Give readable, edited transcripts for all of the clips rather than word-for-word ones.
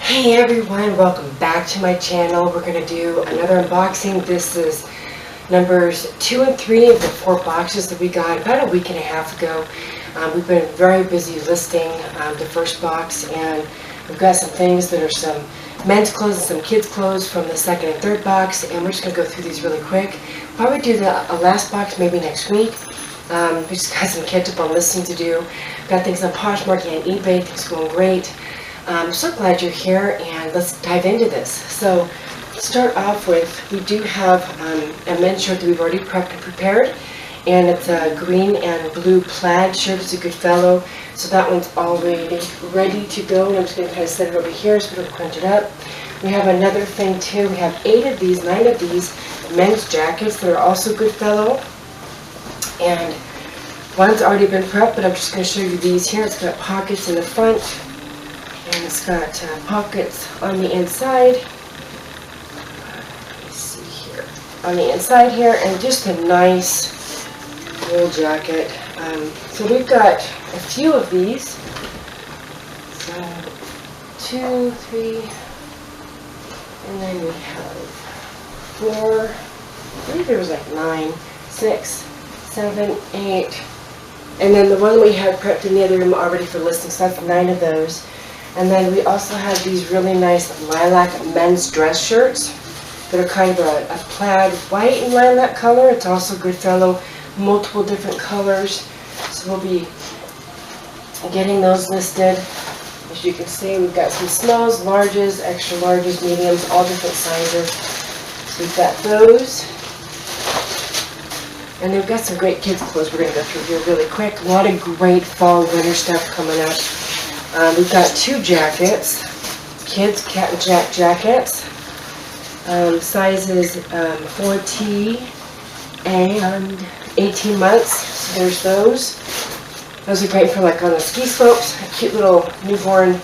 Hey everyone, welcome back to my channel. We're going to do another unboxing. This is numbers 2 and 3 of the 4 boxes that we got about a week and a half ago. We've been very busy listing the first box, and we've got some things that are some men's clothes and some kids' clothes from the second and third box, and we're just going to go through these really quick. Probably do the last box maybe next week. We just got some catch up on listing to do. Got things on Poshmark and eBay. Things going great. I'm so glad you're here, and let's dive into this. So, let's start off with, we do have a men's shirt that we've already prepped and prepared, and it's a green and blue plaid shirt. It's a good fellow, so that one's already ready to go. And I'm just going to kind of set it over here so we don't crunch it up. We have another thing too. We have 9 of these men's jackets that are also good fellow, and one's already been prepped, but I'm just going to show you these here. It's got pockets in the front, and it's got pockets on the inside. Let me see here. On the inside here, and just a nice wool jacket. So we've got a few of these. So 2, 3, and then we have 4. I believe there was like 9, 6, 7, 8. And then the one we had prepped in the other room already for listing, so that's 9 of those. And then we also have these really nice lilac men's dress shirts that are kind of a plaid white and lilac color. It's also good fellow, multiple different colors. So we'll be getting those listed. As you can see, we've got some smalls, larges, extra larges, mediums, all different sizes. So we've got those. And we've got some great kids' clothes we're going to go through here really quick. A lot of great fall winter stuff coming up. We've got 2 jackets, kids cat and jack jackets, sizes 4T and 18 months. So there's those. Those are great for like on the ski slopes. Cute little newborn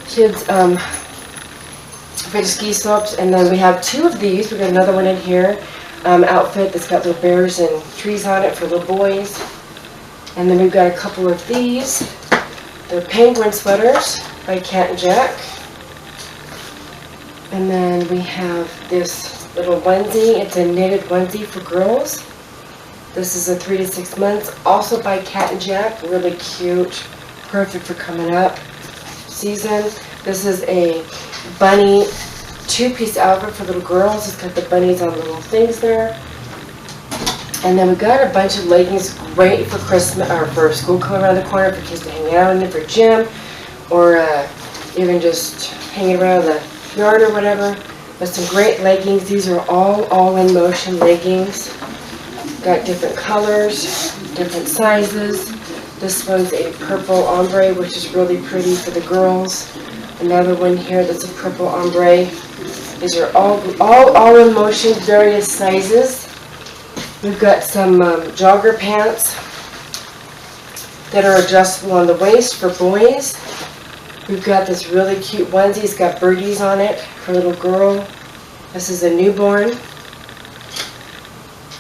kids for the ski slopes. And then we have 2 of these. We've got another one in here, outfit that's got little bears and trees on it for little boys. And then we've got a couple of these. They're penguin sweaters by Cat and Jack. And then we have this little onesie. It's a knitted onesie for girls. This is a 3 to 6 months, also by Cat and Jack. Really cute, perfect for coming up season. This is a bunny 2-piece outfit for little girls. It's got the bunnies on the little things there. And then we got a bunch of leggings, great for Christmas or for school coming around the corner, for kids to hang out in it, for gym, or even just hanging around the yard or whatever. But some great leggings. These are all in motion leggings. Got different colors, different sizes. This one's a purple ombre, which is really pretty for the girls. Another one here that's a purple ombre. These are all in motion, various sizes. We've got some jogger pants that are adjustable on the waist for boys. We've got this really cute onesie. It's got birdies on it for a little girl. This is a newborn.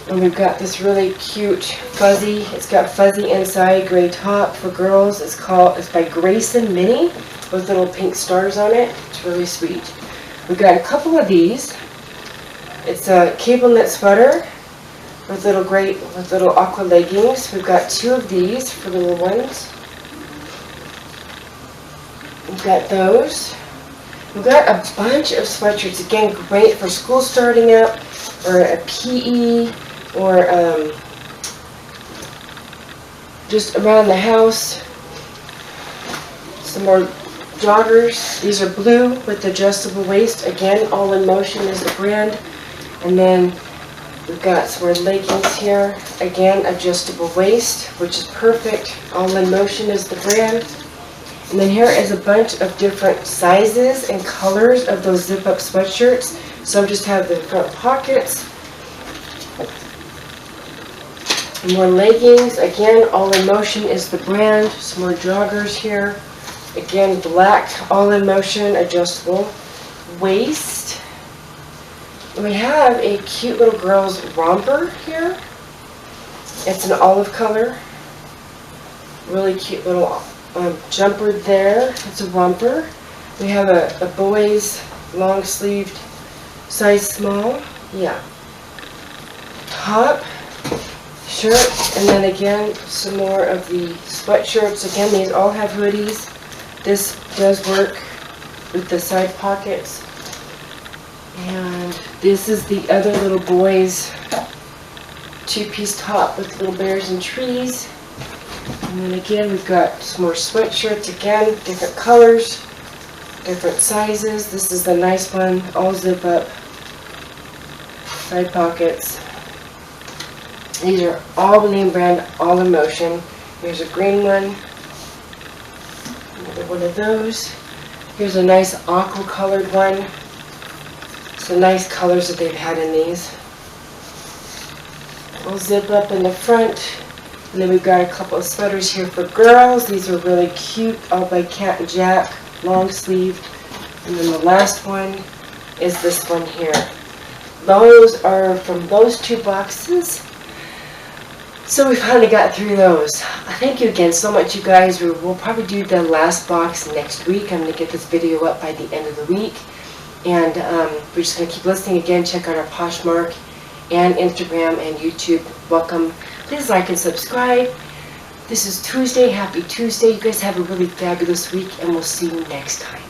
And we've got this really cute fuzzy. It's got fuzzy inside, gray top for girls. It's by Grayson Mini with little pink stars on it. It's really sweet. We've got a couple of these. It's a cable knit sweater with little aqua leggings. We've got 2 of these for the little ones. We've got those. We've got a bunch of sweatshirts. Again, great for school starting up, or a PE, or just around the house. Some more joggers. These are blue with adjustable waist. Again, All in Motion is the brand. And then we've got some more leggings here. Again, adjustable waist, which is perfect. All in Motion is the brand. And then here is a bunch of different sizes and colors of those zip-up sweatshirts. Some just have the front pockets. More leggings. Again, All in Motion is the brand. Some more joggers here. Again, black, All in Motion, adjustable waist. We have a cute little girl's romper here. It's an olive color. Really cute little jumper there. It's a romper. We have a boys long sleeved size small. Yeah. Top, shirt, and then again some more of the sweatshirts. Again, these all have hoodies. This does work with the side pockets. And this is the other little boys two-piece top with little bears and trees. And then again, we've got some more sweatshirts, again, different colors, different sizes. This is the nice one, all zip up, side pockets. These are all name brand, all in motion. Here's a green one, another one of those. Here's a nice aqua colored one. Some nice colors that they've had in these. We'll zip up in the front. And then we've got a couple of sweaters here for girls. These are really cute, all by Cat and Jack, long sleeved. And then the last one is this one here. Those are from those two boxes. So we finally got through those. Thank you again so much, you guys. We'll probably do the last box next week. I'm going to get this video up by the end of the week. And we're just going to keep listening again. Check out our Poshmark and Instagram and YouTube. Welcome. Please like and subscribe. This is Tuesday. Happy Tuesday. You guys have a really fabulous week, and we'll see you next time.